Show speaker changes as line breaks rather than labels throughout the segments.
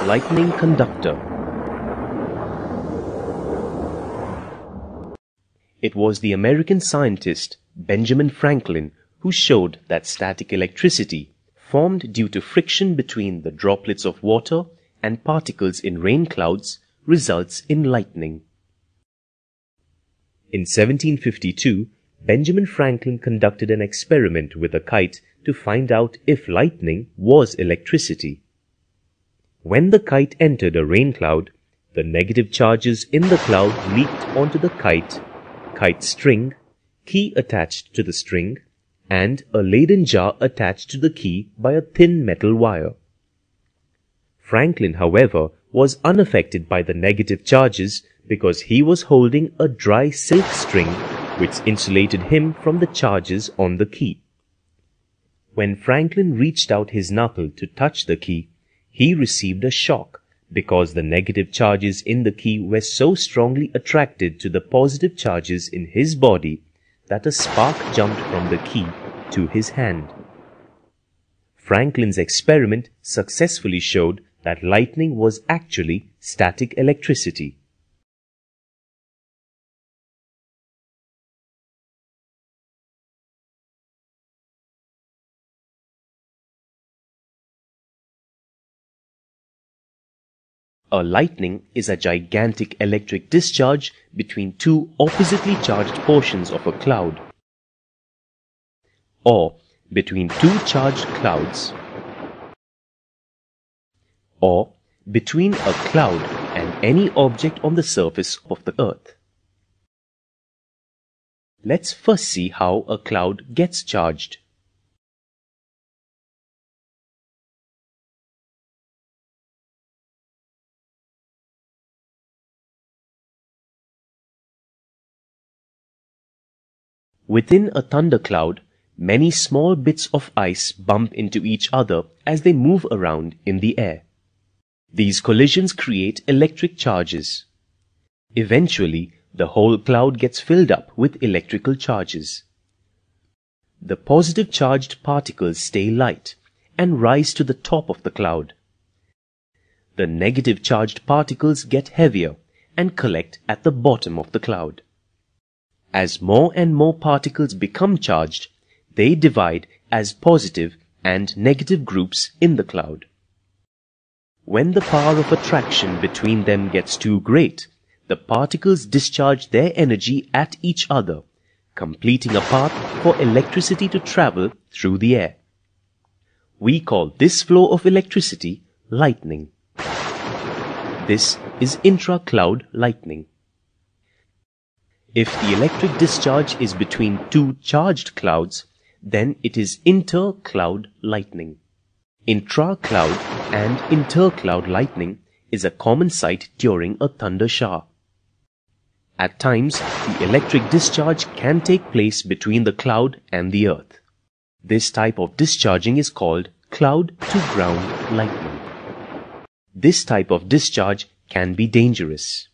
lightning conductor. It was the American scientist Benjamin Franklin who showed that static electricity, formed due to friction between the droplets of water and particles in rain clouds, results in lightning. In 1752, Benjamin Franklin conducted an experiment with a kite to find out if lightning was electricity. When the kite entered a rain cloud, the negative charges in the cloud leaked onto the kite string, key attached to the string, and a Leyden jar attached to the key by a thin metal wire. Franklin, however, was unaffected by the negative charges because he was holding a dry silk string which insulated him from the charges on the key. When Franklin reached out his knuckle to touch the key, he received a shock because the negative charges in the key were so strongly attracted to the positive charges in his body that a spark jumped from the key to his hand. Franklin's experiment successfully showed that lightning was actually static electricity. A lightning is a gigantic electric discharge between two oppositely charged portions of a cloud, or between two charged clouds, or between a cloud and any object on the surface of the earth. Let's first see how a cloud gets charged. Within a thundercloud, many small bits of ice bump into each other as they move around in the air. These collisions create electric charges. Eventually, the whole cloud gets filled up with electrical charges. The positive charged particles stay light and rise to the top of the cloud. The negative charged particles get heavier and collect at the bottom of the cloud. As more and more particles become charged, they divide as positive and negative groups in the cloud. When the power of attraction between them gets too great, the particles discharge their energy at each other, completing a path for electricity to travel through the air. We call this flow of electricity lightning. This is intra-cloud lightning. If the electric discharge is between two charged clouds, then it is inter-cloud lightning. Intra-cloud and inter-cloud lightning is a common sight during a thunder shower. At times, the electric discharge can take place between the cloud and the earth. This type of discharging is called cloud-to-ground lightning. This type of discharge can be dangerous.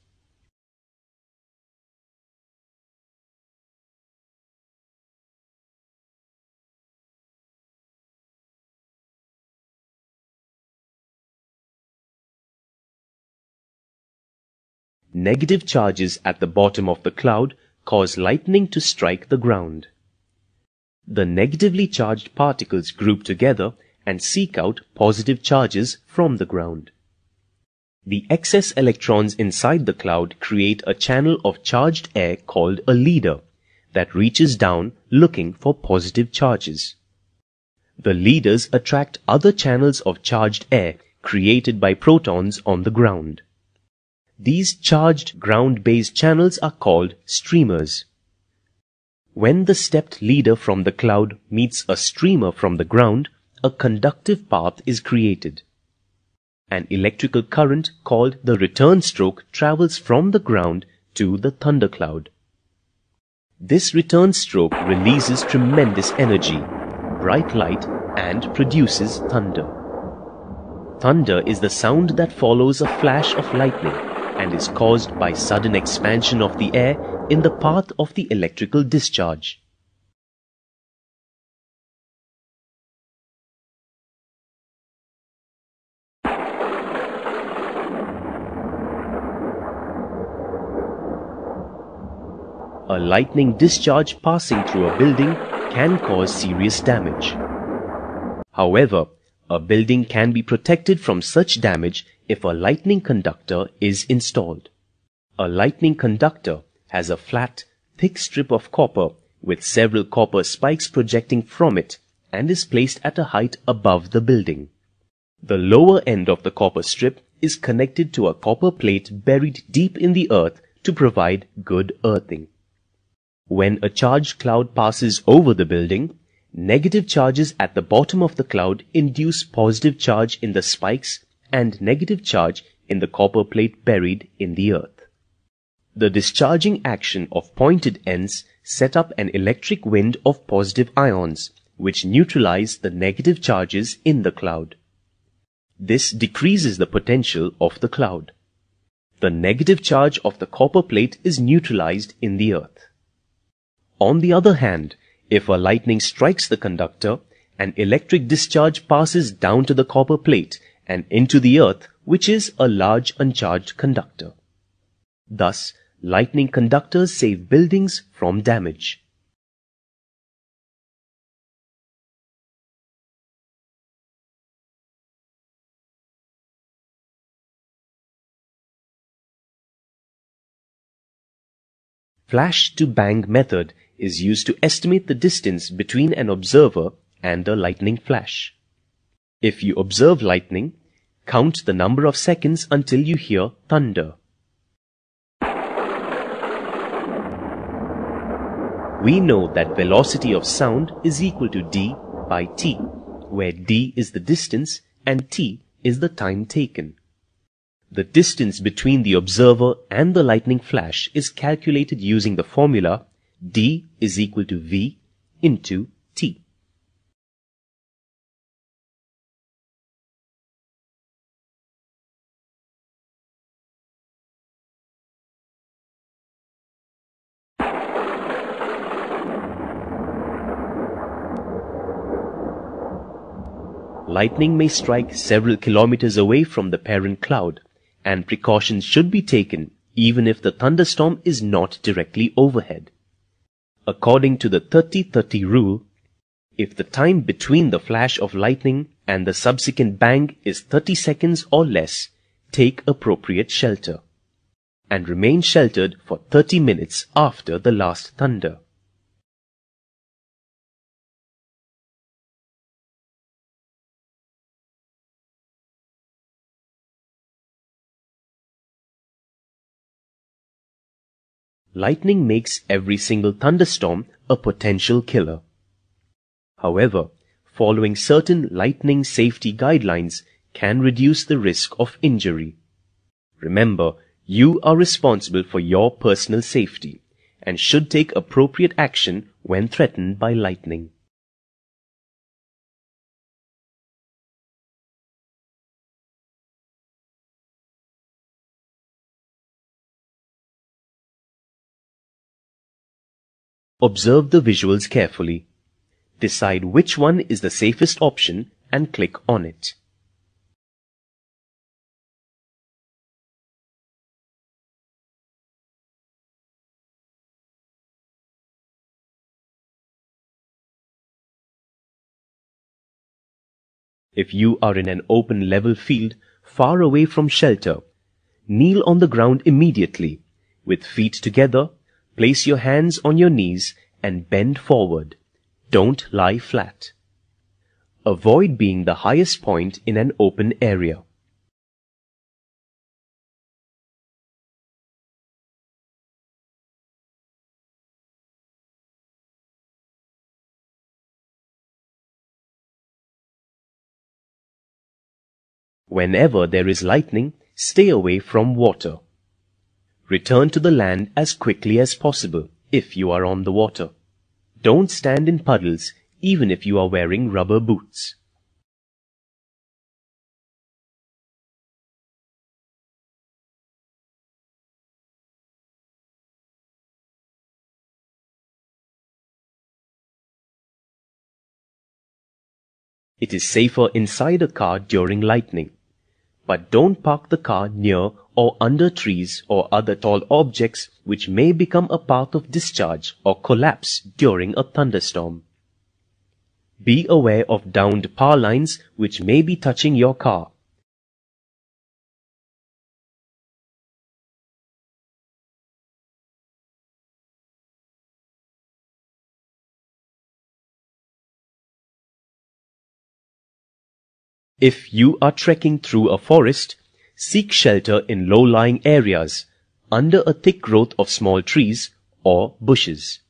Negative charges at the bottom of the cloud cause lightning to strike the ground. The negatively charged particles group together and seek out positive charges from the ground. The excess electrons inside the cloud create a channel of charged air called a leader that reaches down looking for positive charges. The leaders attract other channels of charged air created by protons on the ground. These charged ground-based channels are called streamers. When the stepped leader from the cloud meets a streamer from the ground, a conductive path is created. An electrical current called the return stroke travels from the ground to the thundercloud. This return stroke releases tremendous energy, bright light, and produces thunder. Thunder is the sound that follows a flash of lightning and is caused by sudden expansion of the air in the path of the electrical discharge. A lightning discharge passing through a building can cause serious damage. However, a building can be protected from such damage if a lightning conductor is installed. A lightning conductor has a flat, thick strip of copper with several copper spikes projecting from it and is placed at a height above the building. The lower end of the copper strip is connected to a copper plate buried deep in the earth to provide good earthing. When a charged cloud passes over the building, negative charges at the bottom of the cloud induce positive charge in the spikes and negative charge in the copper plate buried in the earth. The discharging action of pointed ends set up an electric wind of positive ions, which neutralize the negative charges in the cloud. This decreases the potential of the cloud. The negative charge of the copper plate is neutralized in the earth. On the other hand, if a lightning strikes the conductor, an electric discharge passes down to the copper plate and into the earth, which is a large uncharged conductor. Thus, lightning conductors save buildings from damage. Flash to bang method is used to estimate the distance between an observer and a lightning flash. If you observe lightning, count the number of seconds until you hear thunder. We know that velocity of sound is equal to d by t, where d is the distance and t is the time taken. The distance between the observer and the lightning flash is calculated using the formula d is equal to v into t. Lightning may strike several kilometers away from the parent cloud, and precautions should be taken even if the thunderstorm is not directly overhead. According to the 30-30 rule, if the time between the flash of lightning and the subsequent bang is 30 seconds or less, take appropriate shelter, and remain sheltered for 30 minutes after the last thunder. Lightning makes every single thunderstorm a potential killer. However, following certain lightning safety guidelines can reduce the risk of injury. Remember, you are responsible for your personal safety and should take appropriate action when threatened by lightning. Observe the visuals carefully. Decide which one is the safest option and click on it. If you are in an open level field far away from shelter, kneel on the ground immediately. With feet together, place your hands on your knees and bend forward. Don't lie flat. Avoid being the highest point in an open area. Whenever there is lightning, stay away from water. Return to the land as quickly as possible if you are on the water. Don't stand in puddles even if you are wearing rubber boots. It is safer inside a car during lightning, but don't park the car near or under trees or other tall objects which may become a path of discharge or collapse during a thunderstorm. Be aware of downed power lines which may be touching your car. If you are trekking through a forest, seek shelter in low-lying areas, under a thick growth of small trees or bushes.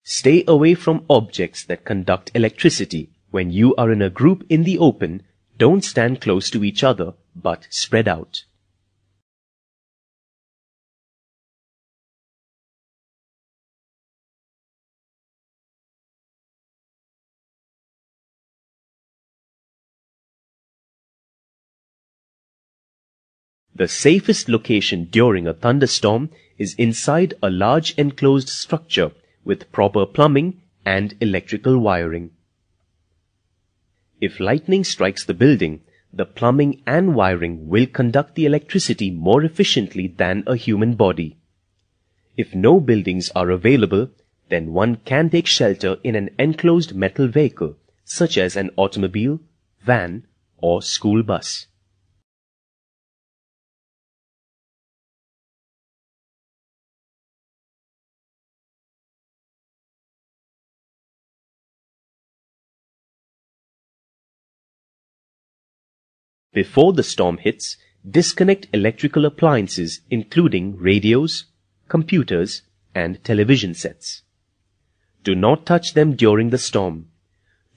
Stay away from objects that conduct electricity. When you are in a group in the open, don't stand close to each other, but spread out. The safest location during a thunderstorm is inside a large enclosed structure with proper plumbing and electrical wiring. If lightning strikes the building, the plumbing and wiring will conduct the electricity more efficiently than a human body. If no buildings are available, then one can take shelter in an enclosed metal vehicle, such as an automobile, van, or school bus. Before the storm hits, disconnect electrical appliances including radios, computers, and television sets. Do not touch them during the storm.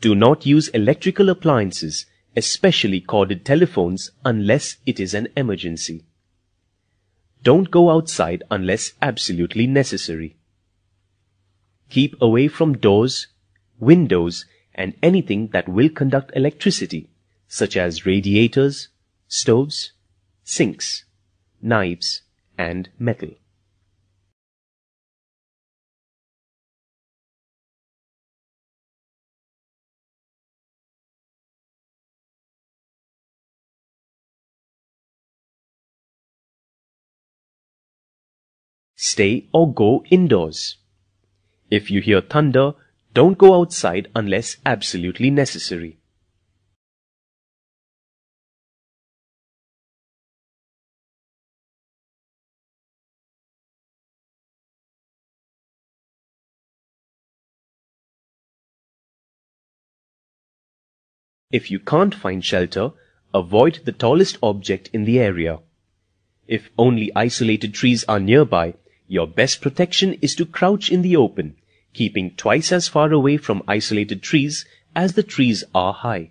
Do not use electrical appliances, especially corded telephones, unless it is an emergency. Don't go outside unless absolutely necessary. Keep away from doors, windows, and anything that will conduct electricity, such as radiators, stoves, sinks, knives, and metal. Stay or go indoors. If you hear thunder, don't go outside unless absolutely necessary. If you can't find shelter, avoid the tallest object in the area. If only isolated trees are nearby, your best protection is to crouch in the open, keeping twice as far away from isolated trees as the trees are high.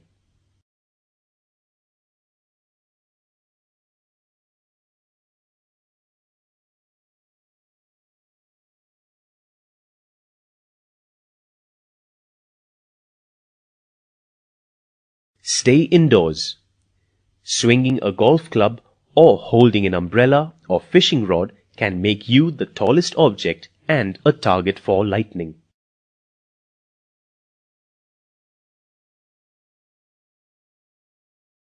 Stay indoors. Swinging a golf club or holding an umbrella or fishing rod can make you the tallest object and a target for lightning.